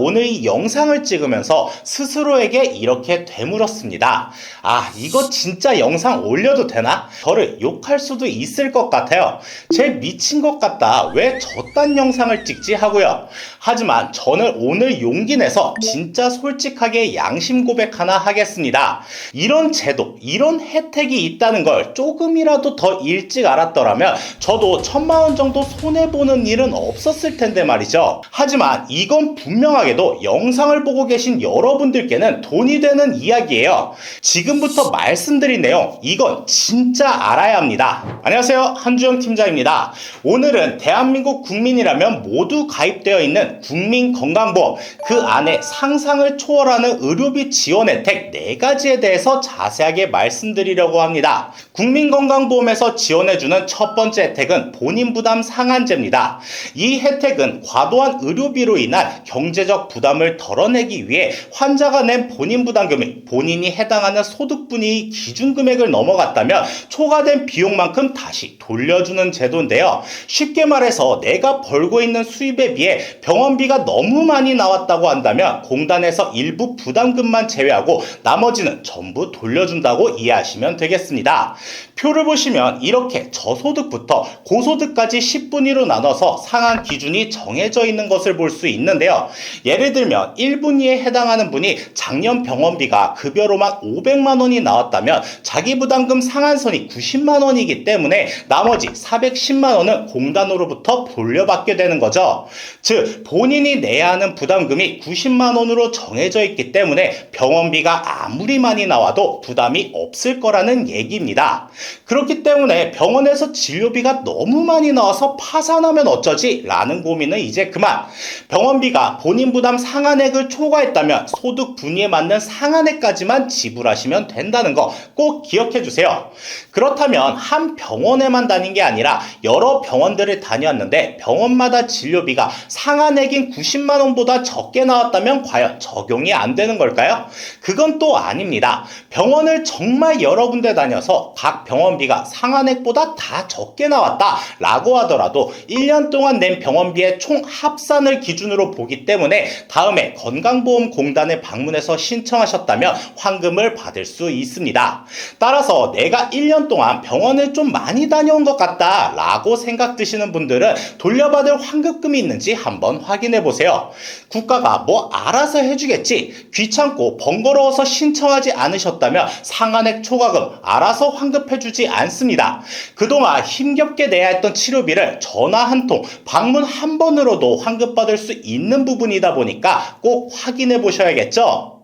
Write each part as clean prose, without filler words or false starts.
오늘 이 영상을 찍으면서 스스로에게 이렇게 되물었습니다. 이거 진짜 영상 올려도 되나? 저를 욕할 수도 있을 것 같아요. 쟤 미친 것 같다. 왜 저딴 영상을 찍지 하고요. 하지만 저는 오늘 용기 내서 진짜 솔직하게 양심 고백 하나 하겠습니다. 이런 제도, 이런 혜택이 있다는 걸 조금이라도 더 일찍 알았더라면 저도 1000만원 정도 손해보는 일은 없었을 텐데 말이죠. 하지만 이건 분명하게도 영상을 보고 계신 여러분들께는 돈이 되는 이야기예요. 지금부터 말씀드린 내용, 이건 진짜 알아야 합니다. 안녕하세요, 한주영 팀장입니다. 오늘은 대한민국 국민이라면 모두 가입되어 있는 국민건강보험, 그 안에 상상을 초월하는 의료비 지원 혜택 4가지에 대해서 자세하게 말씀드리려고 합니다. 국민건강보험에서 지원해주는 첫 번째 혜택은 본인부담 상한제입니다. 이 혜택은 과도한 의료비로 인한 경제적 부담을 덜어내기 위해 환자가 낸 본인부담금이 본인이 해당하는 소득분이 기준금액을 넘어갔다면 초과된 비용만큼 다시 돌려주는 제도인데요. 쉽게 말해서 내가 벌고 있는 수입에 비해 병원비가 너무 많이 나왔다고 한다면 공단에서 일부 부담금만 제외하고 나머지는 전부 돌려준다고 이해하시면 되겠습니다. 표를 보시면 이렇게 저소득부터 고소득까지 10분위로 나눠서 상한 기준이 정해져 있는 것을 볼 수 있는데요. 예를 들면 1분위에 해당하는 분이 작년 병원비가 급여로만 500만원이 나왔다면 자기 부담금 상한선이 90만원이기 때문에 나머지 410만원은 공단으로부터 돌려받게 되는 거죠. 즉 본인이 내야 하는 부담금이 90만원으로 정해져 있기 때문에 병원비가 아무리 많이 나와도 부담이 없을 거라는 얘기입니다. 그렇기 때문에 병원에서 진료비가 너무 많이 나와서 파산하면 어쩌지? 라는 고민은 이제 그만. 병원비가 본인 부담 상한액을 초과했다면 소득 분위에 맞는 상한액까지만 지불하시면 된다는 거 꼭 기억해 주세요. 그렇다면 한 병원에만 다닌 게 아니라 여러 병원들을 다녔는데 병원마다 진료비가 상한액인 90만원보다 적게 나왔다면 과연 적용이 안 되는 걸까요? 그건 또 아닙니다. 병원을 정말 여러 군데 다녀서 각 병원비가 상한액보다 다 적게 나왔다 라고 하더라도 1년 동안 낸 병원비의 총 합산을 기준으로 보기 때문에 다음에 건강보험공단에 방문해서 신청하셨다면 환급을 받을 수 있습니다. 따라서 내가 1년 동안 병원을 좀 많이 다녀온 것 같다 라고 생각 드시는 분들은 돌려받을 환급금이 있는지 한번 확인해 보세요. 국가가 뭐 알아서 해주겠지, 귀찮고 번거로워서 신청하지 않으셨다면 상한액 초과금 알아서 환급해주지 않습니다. 그동안 힘겹게 내야 했던 치료비를 전화 한 통, 방문 한 번으로도 환급받을 수 있는 부분이다 보니까 꼭 확인해 보셔야겠죠.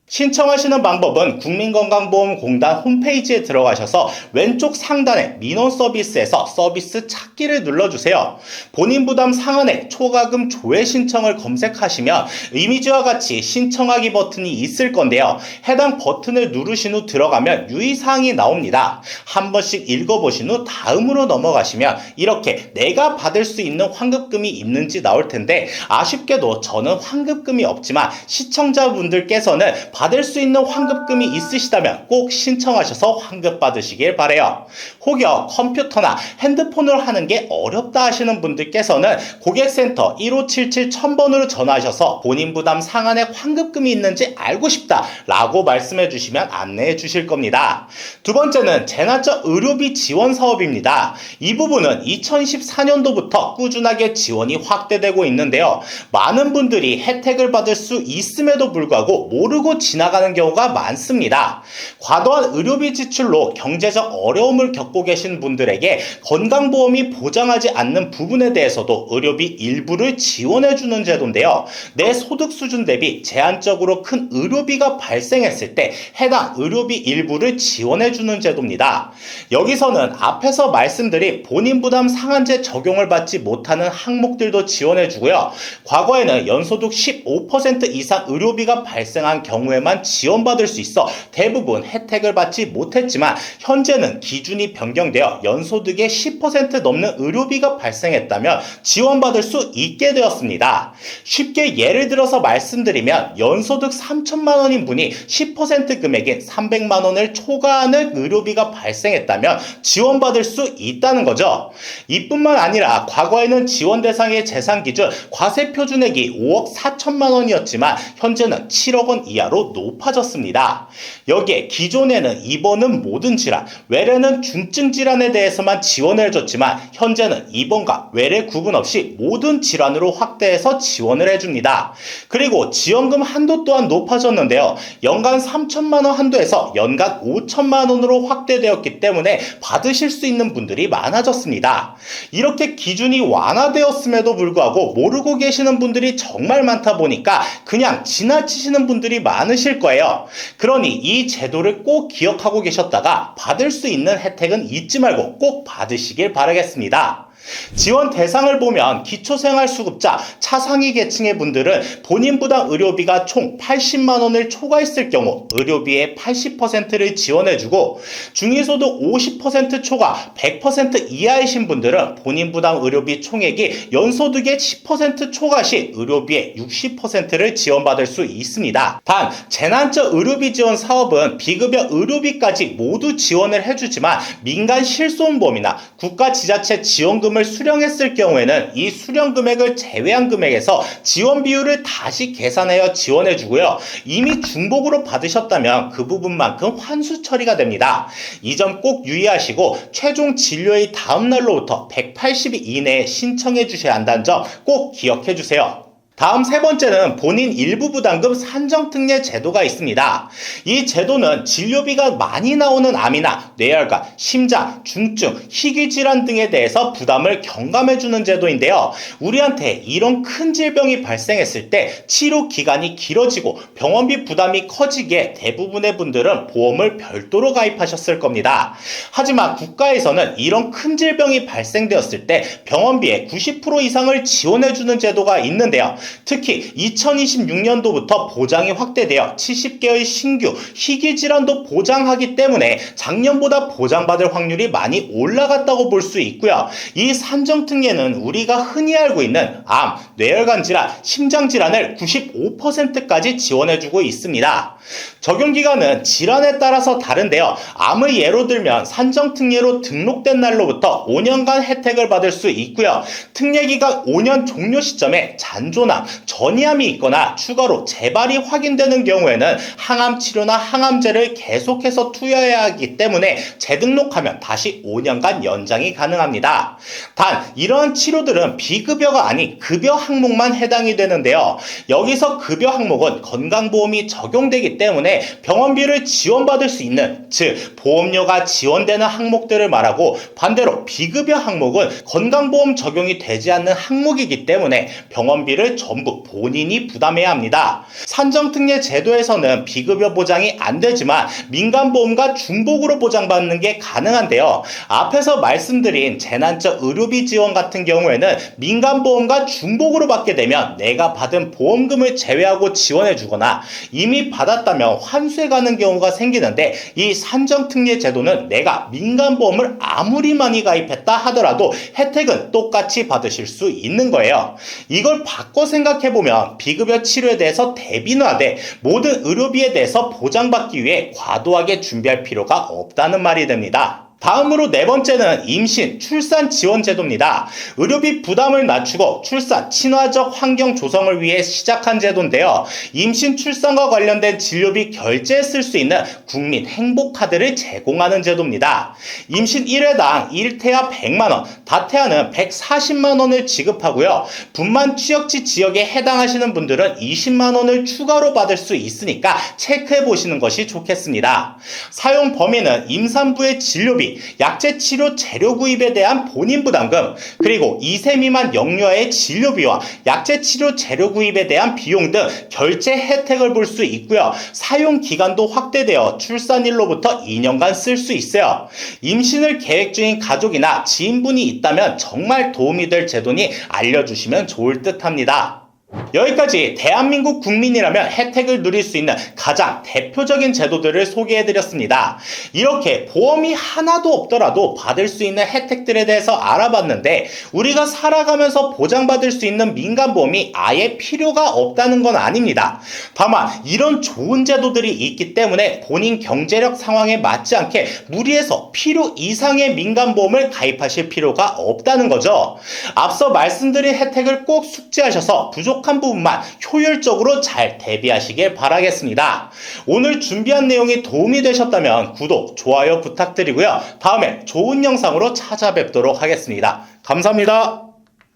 신청하시는 방법은 국민건강보험공단 홈페이지에 들어가셔서 왼쪽 상단에 민원 서비스에서 서비스 찾기를 눌러주세요. 본인 부담 상한액 초과금 조회 신청을 검색하시면 이미지와 같이 신청하기 버튼이 있을 건데요. 해당 버튼을 누르신 후 들어가면 유의사항이 나옵니다. 한 번씩 읽어보신 후 다음으로 넘어가시면 이렇게 내가 받을 수 있는 환급금이 있는지 나올 텐데 아쉽게도 저는 환급금이 없지만 시청자분들께서는 받을 수 있는 환급금이 있으시다면 꼭 신청하셔서 환급 받으시길 바라요. 혹여 컴퓨터나 핸드폰으로 하는 게 어렵다 하시는 분들께서는 고객센터 1577-1000번으로 전화하셔서 본인 부담 상한액 환급금이 있는지 알고 싶다 라고 말씀해 주시면 안내해 주실 겁니다. 두 번째는 재난적 의료비 지원 사업입니다. 이 부분은 2014년도부터 꾸준하게 지원이 확대되고 있는데요. 많은 분들이 혜택을 받을 수 있음에도 불구하고 모르고 지나가는 경우가 많습니다. 과도한 의료비 지출로 경제적 어려움을 겪고 계신 분들에게 건강보험이 보장하지 않는 부분에 대해서도 의료비 일부를 지원해주는 제도인데요. 내 소득 수준 대비 제한적으로 큰 의료비가 발생했을 때 해당 의료비 일부를 지원해주는 제도입니다. 여기서는 앞에서 말씀드린 본인 부담 상한제 적용을 받지 못하는 항목들도 지원해주고요. 과거에는 연소득 15% 이상 의료비가 발생한 경우에 경우에만 지원받을 수 있어 대부분 혜택을 받지 못했지만 현재는 기준이 변경되어 연소득의 10% 넘는 의료비가 발생했다면 지원받을 수 있게 되었습니다. 쉽게 예를 들어서 말씀드리면 연소득 3천만 원인 분이 10% 금액인 300만 원을 초과하는 의료비가 발생했다면 지원받을 수 있다는 거죠. 이뿐만 아니라 과거에는 지원 대상의 재산 기준 과세 표준액이 5억 4천만 원이었지만 현재는 7억 원 이하로 높아졌습니다. 여기에 기존에는 입원은 모든 질환, 외래는 중증 질환에 대해서만 지원을 해줬지만 현재는 입원과 외래 구분 없이 모든 질환으로 확대해서 지원을 해줍니다. 그리고 지원금 한도 또한 높아졌는데요. 연간 3천만 원 한도에서 연간 5천만 원으로 확대되었기 때문에 받으실 수 있는 분들이 많아졌습니다. 이렇게 기준이 완화되었음에도 불구하고 모르고 계시는 분들이 정말 많다 보니까 그냥 지나치시는 분들이 많으실 거예요. 그러니 이 제도를 꼭 기억하고 계셨다가 받을 수 있는 혜택은 잊지 말고 꼭 받으시길 바라겠습니다. 지원 대상을 보면 기초생활수급자, 차상위 계층의 분들은 본인 부담 의료비가 총 80만 원을 초과했을 경우 의료비의 80%를 지원해주고 중위소득 50% 초과 100% 이하이신 분들은 본인 부담 의료비 총액이 연소득의 10% 초과 시 의료비의 60%를 지원받을 수 있습니다. 단 재난적 의료비 지원 사업은 비급여 의료비까지 모두 지원을 해주지만 민간 실손보험이나 국가 지자체 지원금을 수령했을 경우에는 이 수령 금액을 제외한 금액에서 지원 비율을 다시 계산하여 지원해주고요. 이미 중복으로 받으셨다면 그 부분만큼 환수 처리가 됩니다. 이 점 꼭 유의하시고 최종 진료의 다음 날로부터 180일 이내에 신청해 주셔야 한다는 점 꼭 기억해 주세요. 다음 세 번째는 본인 일부 부담금 산정특례 제도가 있습니다. 이 제도는 진료비가 많이 나오는 암이나 뇌혈관, 심장, 중증, 희귀질환 등에 대해서 부담을 경감해주는 제도인데요. 우리한테 이런 큰 질병이 발생했을 때 치료 기간이 길어지고 병원비 부담이 커지기에 대부분의 분들은 보험을 별도로 가입하셨을 겁니다. 하지만 국가에서는 이런 큰 질병이 발생되었을 때 병원비의 90% 이상을 지원해주는 제도가 있는데요. 특히 2026년도부터 보장이 확대되어 70개의 신규 희귀질환도 보장하기 때문에 작년보다 보장받을 확률이 많이 올라갔다고 볼 수 있고요. 이 산정특례는 우리가 흔히 알고 있는 암, 뇌혈관 질환, 심장 질환을 95%까지 지원해주고 있습니다. 적용기간은 질환에 따라서 다른데요. 암의 예로 들면 산정특례로 등록된 날로부터 5년간 혜택을 받을 수 있고요. 특례기간 5년 종료 시점에 잔존암, 전이암이 있거나 추가로 재발이 확인되는 경우에는 항암 치료나 항암제를 계속해서 투여해야 하기 때문에 재등록하면 다시 5년간 연장이 가능합니다. 단 이러한 치료들은 비급여가 아닌 급여 항목만 해당이 되는데요. 여기서 급여 항목은 건강보험이 적용되기 때문에 병원비를 지원받을 수 있는, 즉 보험료가 지원되는 항목들을 말하고, 반대로 비급여 항목은 건강보험 적용이 되지 않는 항목이기 때문에 병원비를 전부 본인이 부담해야 합니다. 산정특례 제도에서는 비급여 보장이 안 되지만 민간보험과 중복으로 보장받는 게 가능한데요. 앞에서 말씀드린 재난적 의료비 지원 같은 경우에는 민간보험과 중복으로 받게 되면 내가 받은 보험금을 제외하고 지원해주거나 이미 받았다면 환수해 가는 경우가 생기는데, 이 산정특례 제도는 내가 민간보험을 아무리 많이 가입했다 하더라도 혜택은 똑같이 받으실 수 있는 거예요. 이걸 바꿔 생각해보면 비급여 치료에 대해서 대비는 하되 모든 의료비에 대해서 보장받기 위해 과도하게 준비할 필요가 없다는 말이 됩니다. 다음으로 네 번째는 임신, 출산 지원 제도입니다. 의료비 부담을 낮추고 출산, 친화적 환경 조성을 위해 시작한 제도인데요. 임신, 출산과 관련된 진료비 결제에 쓸 수 있는 국민 행복카드를 제공하는 제도입니다. 임신 1회당 1태아 100만원, 다태아는 140만원을 지급하고요. 분만 취역지 지역에 해당하시는 분들은 20만원을 추가로 받을 수 있으니까 체크해 보시는 것이 좋겠습니다. 사용 범위는 임산부의 진료비, 약제 치료 재료 구입에 대한 본인 부담금, 그리고 2세 미만 영유아의 진료비와 약제 치료 재료 구입에 대한 비용 등 결제 혜택을 볼 수 있고요. 사용 기간도 확대되어 출산일로부터 2년간 쓸 수 있어요. 임신을 계획 중인 가족이나 지인분이 있다면 정말 도움이 될 제도니 알려주시면 좋을 듯 합니다. 여기까지 대한민국 국민이라면 혜택을 누릴 수 있는 가장 대표적인 제도들을 소개해드렸습니다. 이렇게 보험이 하나도 없더라도 받을 수 있는 혜택들에 대해서 알아봤는데 우리가 살아가면서 보장받을 수 있는 민간보험이 아예 필요가 없다는 건 아닙니다. 다만 이런 좋은 제도들이 있기 때문에 본인 경제력 상황에 맞지 않게 무리해서 필요 이상의 민간보험을 가입하실 필요가 없다는 거죠. 앞서 말씀드린 혜택을 꼭 숙지하셔서 부족한 부분만 효율적으로 잘 대비하시길 바라겠습니다. 오늘 준비한 내용이 도움이 되셨다면 구독, 좋아요 부탁드리고요. 다음에 좋은 영상으로 찾아뵙도록 하겠습니다. 감사합니다.